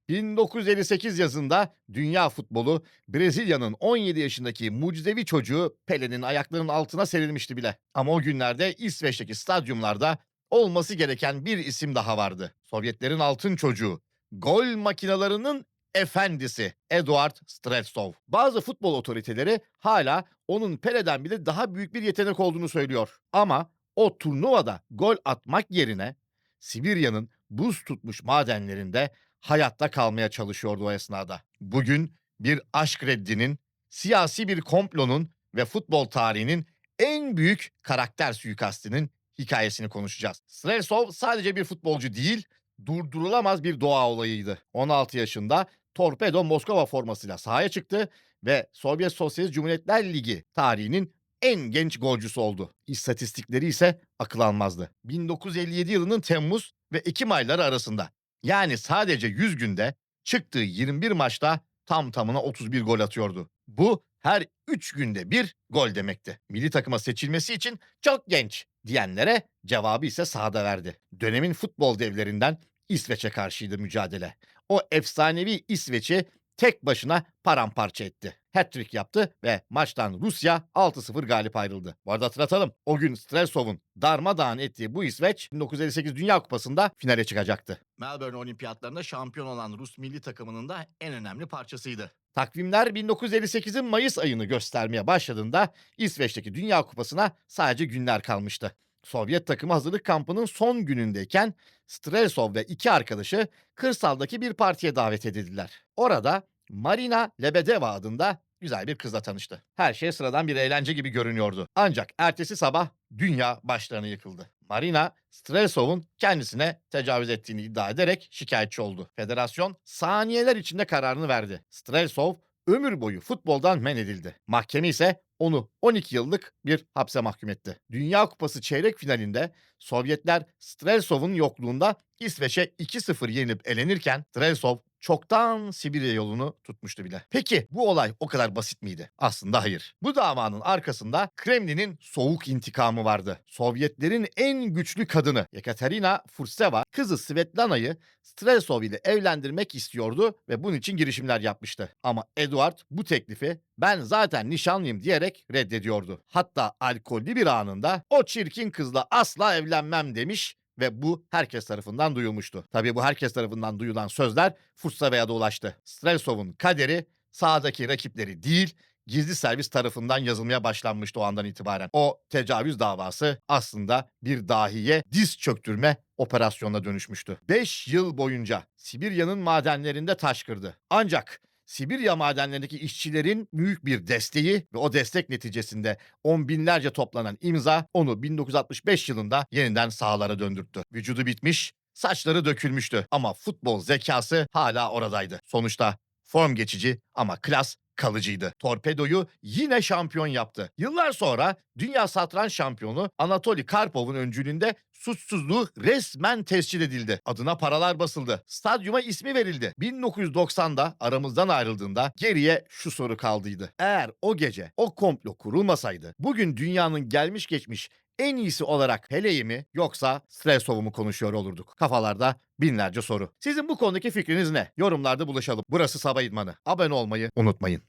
1958 yazında dünya futbolu Brezilya'nın 17 yaşındaki mucizevi çocuğu Pele'nin ayaklarının altına serilmişti bile. Ama o günlerde İsveç'teki stadyumlarda olması gereken bir isim daha vardı. Sovyetlerin altın çocuğu, gol makinalarının efendisi Eduard Streltsov. Bazı futbol otoriteleri hala onun Pele'den bile daha büyük bir yetenek olduğunu söylüyor. Ama o turnuvada gol atmak yerine Sibirya'nın buz tutmuş madenlerinde hayatta kalmaya çalışıyordu o esnada. Bugün bir aşk reddinin, siyasi bir komplonun ve futbol tarihinin en büyük karakter suikastinin hikayesini konuşacağız. Streltsov sadece bir futbolcu değil, durdurulamaz bir doğa olayıydı. 16 yaşında Torpedo Moskova formasıyla sahaya çıktı ve Sovyet Sosyalist Cumhuriyetler Ligi tarihinin en genç golcüsü oldu. İstatistikleri ise akıl almazdı. 1957 yılının Temmuz ve Ekim ayları arasında, yani sadece 100 günde çıktığı 21 maçta tam tamına 31 gol atıyordu. Bu her 3 günde bir gol demekti. Milli takıma seçilmesi için çok genç diyenlere cevabı ise sahada verdi. Dönemin futbol devlerinden İsveç'e karşıydı mücadele. O efsanevi İsveç'i tek başına paramparça etti. Hat-trick yaptı ve maçtan Rusya 6-0 galip ayrıldı. Bu arada hatırlatalım, o gün Streltsov'un darmadağın ettiği bu İsveç 1958 Dünya Kupası'nda finale çıkacaktı. Melbourne Olimpiyatlarında şampiyon olan Rus milli takımının da en önemli parçasıydı. Takvimler 1958'in Mayıs ayını göstermeye başladığında İsveç'teki Dünya Kupası'na sadece günler kalmıştı. Sovyet takımı hazırlık kampının son günündeyken Streltsov ve iki arkadaşı kırsaldaki bir partiye davet edildiler. Orada Marina Lebedeva adında güzel bir kızla tanıştı. Her şey sıradan bir eğlence gibi görünüyordu. Ancak ertesi sabah dünya başlarına yıkıldı. Marina, Streltsov'un kendisine tecavüz ettiğini iddia ederek şikayetçi oldu. Federasyon saniyeler içinde kararını verdi. Streltsov ömür boyu futboldan men edildi. Mahkeme ise onu 12 yıllık bir hapse mahkum etti. Dünya Kupası çeyrek finalinde Sovyetler Streltsov'un yokluğunda İsveç'e 2-0 yenilip elenirken Streltsov çoktan Sibirya yolunu tutmuştu bile. Peki bu olay o kadar basit miydi? Aslında hayır. Bu davanın arkasında Kremlin'in soğuk intikamı vardı. Sovyetlerin en güçlü kadını Yekaterina Furseva kızı Svetlana'yı Streltsov ile evlendirmek istiyordu ve bunun için girişimler yapmıştı. Ama Eduard bu teklifi "ben zaten nişanlıyım" diyerek reddediyordu. Hatta alkollü bir anında "o çirkin kızla asla evlenmem" demiş ve bu herkes tarafından duyulmuştu. Tabii bu herkes tarafından duyulan sözler Furseva'ya da ulaştı. Streltsov'un kaderi sahadaki rakipleri değil, gizli servis tarafından yazılmaya başlanmıştı o andan itibaren. O tecavüz davası aslında bir dahiye diz çöktürme operasyonuna dönüşmüştü. 5 yıl boyunca Sibirya'nın madenlerinde taş kırdı. Ancak Sibirya madenlerindeki işçilerin büyük bir desteği ve o destek neticesinde on binlerce toplanan imza onu 1965 yılında yeniden sahalara döndürttü. Vücudu bitmiş, saçları dökülmüştü ama futbol zekası hala oradaydı. Sonuçta form geçici ama klas kalıcıydı. Torpedo'yu yine şampiyon yaptı. Yıllar sonra dünya satranç şampiyonu Anatoly Karpov'un öncülüğünde suçsuzluğu resmen tescil edildi. Adına paralar basıldı. Stadyuma ismi verildi. 1990'da aramızdan ayrıldığında geriye şu soru kaldıydı: eğer o gece o komplo kurulmasaydı bugün dünyanın gelmiş geçmiş en iyisi olarak Pele'yi mi yoksa Streltsov'u mu konuşuyor olurduk? Kafalarda binlerce soru. Sizin bu konudaki fikriniz ne? Yorumlarda buluşalım. Burası Sabah İdmanı. Abone olmayı unutmayın.